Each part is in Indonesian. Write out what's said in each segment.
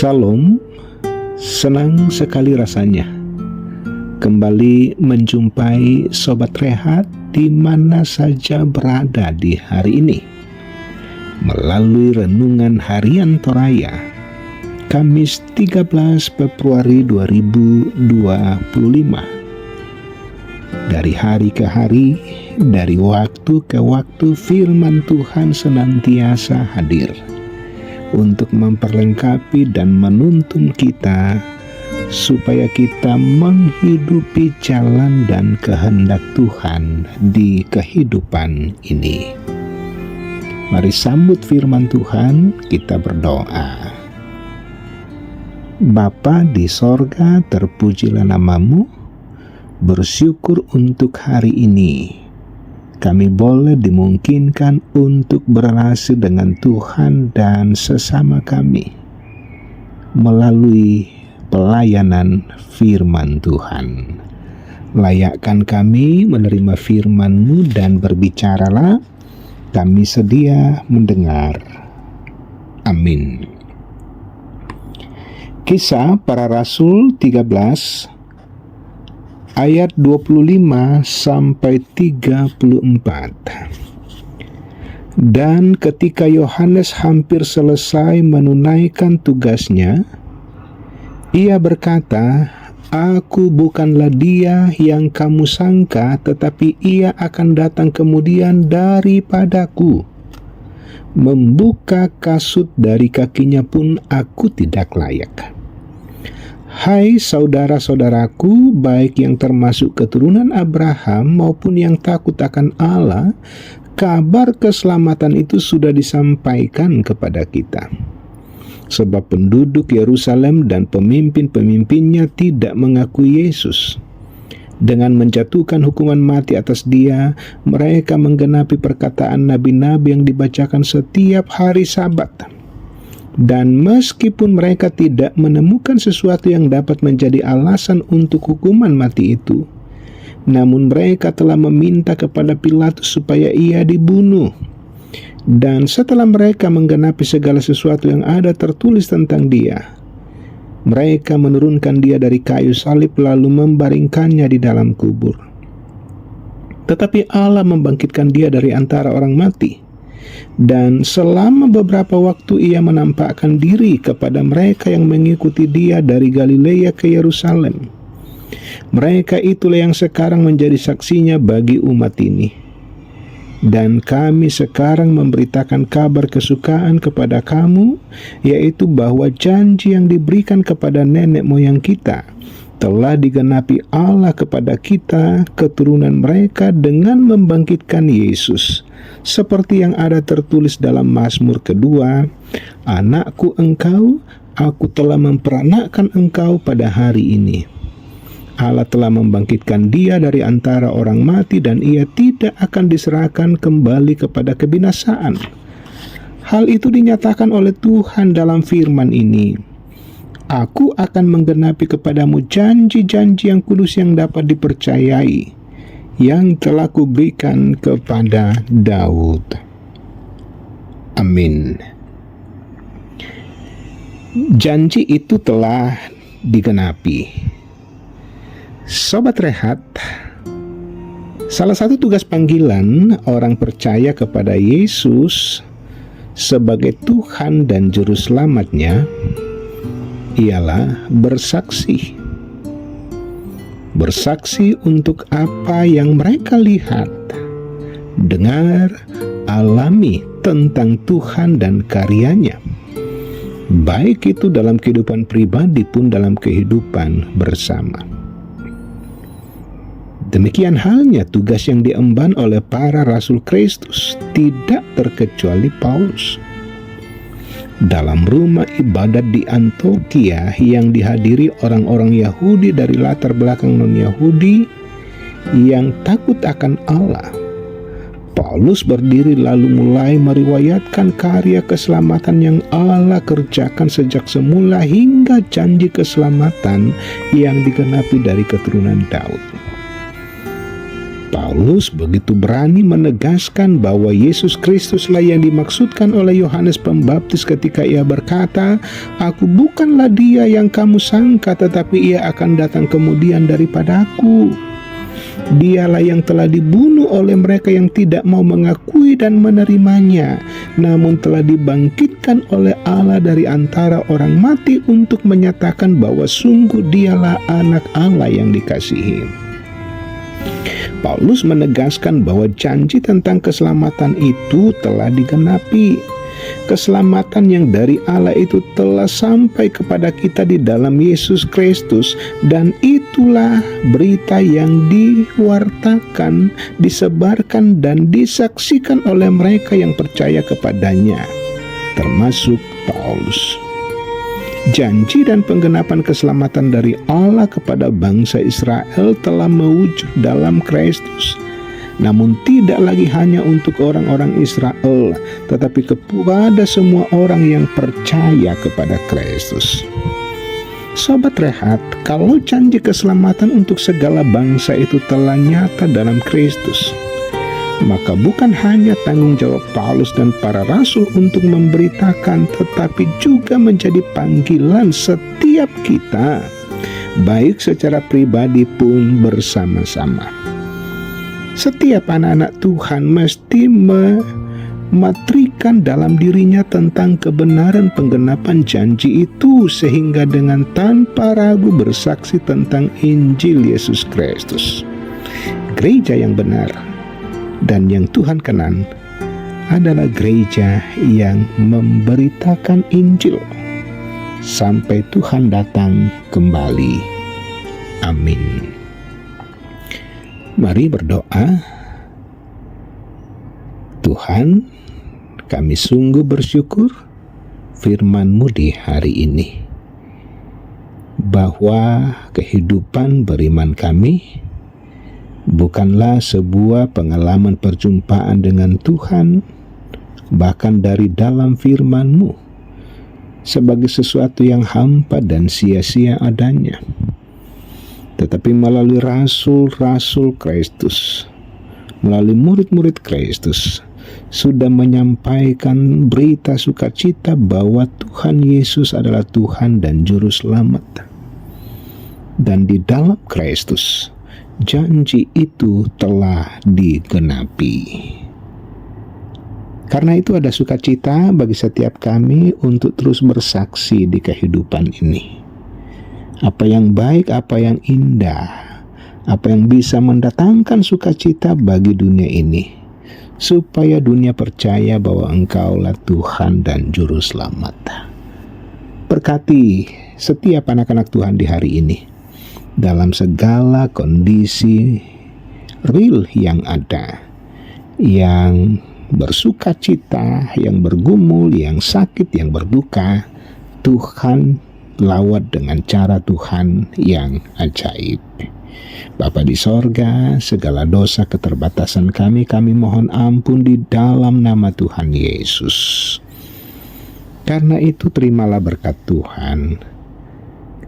Salam, senang sekali rasanya kembali menjumpai Sobat Rehat di mana saja berada di hari ini melalui renungan harian Toraya Kamis 13 Februari 2025. Dari hari ke hari, dari waktu ke waktu, firman Tuhan senantiasa hadir untuk memperlengkapi dan menuntun kita supaya kita menghidupi jalan dan kehendak Tuhan di kehidupan ini. Mari sambut firman Tuhan, kita berdoa. Bapa di sorga, terpujilah namamu. Bersyukur untuk hari ini kami boleh dimungkinkan untuk berrelasi dengan Tuhan dan sesama kami melalui pelayanan firman Tuhan. Layakkan kami menerima firman-Mu dan berbicaralah, kami sedia mendengar. Amin. Kisah Para Rasul 13 ayat 25 sampai 34. Dan ketika Yohanes hampir selesai menunaikan tugasnya, ia berkata, "Aku bukanlah dia yang kamu sangka, tetapi ia akan datang kemudian daripadaku. Membuka kasut dari kakinya pun aku tidak layak." Hai saudara-saudaraku, baik yang termasuk keturunan Abraham maupun yang takut akan Allah, kabar keselamatan itu sudah disampaikan kepada kita. Sebab penduduk Yerusalem dan pemimpin-pemimpinnya tidak mengakui Yesus. Dengan menjatuhkan hukuman mati atas dia, mereka menggenapi perkataan nabi-nabi yang dibacakan setiap hari Sabat. Dan meskipun mereka tidak menemukan sesuatu yang dapat menjadi alasan untuk hukuman mati itu, namun mereka telah meminta kepada Pilatus supaya ia dibunuh. Dan setelah mereka menggenapi segala sesuatu yang ada tertulis tentang dia, mereka menurunkan dia dari kayu salib lalu membaringkannya di dalam kubur. Tetapi Allah membangkitkan dia dari antara orang mati. Dan selama beberapa waktu ia menampakkan diri kepada mereka yang mengikuti dia dari Galilea ke Yerusalem. Mereka itulah yang sekarang menjadi saksinya bagi umat ini. Dan kami sekarang memberitakan kabar kesukaan kepada kamu, yaitu bahwa janji yang diberikan kepada nenek moyang kita telah digenapi Allah kepada kita, keturunan mereka, dengan membangkitkan Yesus. Seperti yang ada tertulis dalam Mazmur kedua, "Anakku engkau, aku telah memperanakkan engkau pada hari ini." Allah telah membangkitkan dia dari antara orang mati dan ia tidak akan diserahkan kembali kepada kebinasaan. Hal itu dinyatakan oleh Tuhan dalam firman ini, "Aku akan menggenapi kepadamu janji-janji yang kudus yang dapat dipercayai, yang telah kuberikan kepada Daud." Amin. Janji itu telah digenapi. Sobat Rehat, salah satu tugas panggilan orang percaya kepada Yesus sebagai Tuhan dan Juru Selamatnya ialah bersaksi. Bersaksi untuk apa yang mereka lihat, dengar, alami tentang Tuhan dan karyanya, baik itu dalam kehidupan pribadi pun dalam kehidupan bersama. Demikian halnya tugas yang diemban oleh para Rasul Kristus, tidak terkecuali Paulus. Dalam rumah ibadat di Antiokhia yang dihadiri orang-orang Yahudi dari latar belakang non-Yahudi yang takut akan Allah, Paulus berdiri lalu mulai meriwayatkan karya keselamatan yang Allah kerjakan sejak semula hingga janji keselamatan yang digenapi dari keturunan Daud. Paulus begitu berani menegaskan bahwa Yesus Kristuslah yang dimaksudkan oleh Yohanes Pembaptis ketika ia berkata, "Aku bukanlah dia yang kamu sangka, tetapi ia akan datang kemudian daripadaku. Dialah yang telah dibunuh oleh mereka yang tidak mau mengakui dan menerimanya, namun telah dibangkitkan oleh Allah dari antara orang mati untuk menyatakan bahwa sungguh dialah anak Allah yang dikasihi." Paulus menegaskan bahwa janji tentang keselamatan itu telah digenapi. Keselamatan yang dari Allah itu telah sampai kepada kita di dalam Yesus Kristus, dan itulah berita yang diwartakan, disebarkan, dan disaksikan oleh mereka yang percaya kepadanya, termasuk Paulus. Janji dan penggenapan keselamatan dari Allah kepada bangsa Israel telah mewujud dalam Kristus, namun tidak lagi hanya untuk orang-orang Israel, tetapi kepada semua orang yang percaya kepada Kristus. Sobat Rehat, kalau janji keselamatan untuk segala bangsa itu telah nyata dalam Kristus, maka bukan hanya tanggung jawab Paulus dan para rasul untuk memberitakan, tetapi juga menjadi panggilan setiap kita, baik secara pribadi pun bersama-sama. Setiap anak-anak Tuhan mesti mematrikan dalam dirinya tentang kebenaran penggenapan janji itu, sehingga dengan tanpa ragu bersaksi tentang Injil Yesus Kristus. Gereja yang benar dan yang Tuhan kenan adalah gereja yang memberitakan Injil sampai Tuhan datang kembali. Amin. Mari berdoa. Tuhan, kami sungguh bersyukur firman-Mu di hari ini, bahwa kehidupan beriman kami bukanlah sebuah pengalaman perjumpaan dengan Tuhan, bahkan dari dalam firman-Mu, sebagai sesuatu yang hampa dan sia-sia adanya, tetapi melalui rasul-rasul Kristus, melalui murid-murid Kristus, sudah menyampaikan berita sukacita bahwa Tuhan Yesus adalah Tuhan dan Juru Selamat. Dan di dalam Kristus, janji itu telah digenapi. Karena itu ada sukacita bagi setiap kami untuk terus bersaksi di kehidupan ini. Apa yang baik, apa yang indah, apa yang bisa mendatangkan sukacita bagi dunia ini, supaya dunia percaya bahwa Engkaulah Tuhan dan Juru Selamat. Berkati setiap anak-anak Tuhan di hari ini, dalam segala kondisi real yang ada, yang bersukacita, yang bergumul, yang sakit, yang berduka, Tuhan lawat dengan cara Tuhan yang ajaib. Bapa di sorga, segala dosa keterbatasan kami mohon ampun di dalam nama Tuhan Yesus. Karena itu terimalah berkat Tuhan,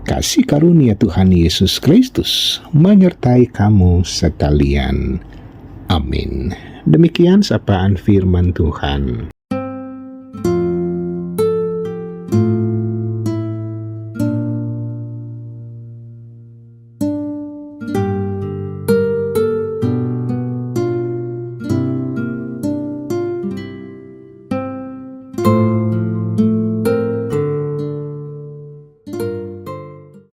kasih karunia Tuhan Yesus Kristus menyertai kamu sekalian. Amin. Demikian sapaan firman Tuhan.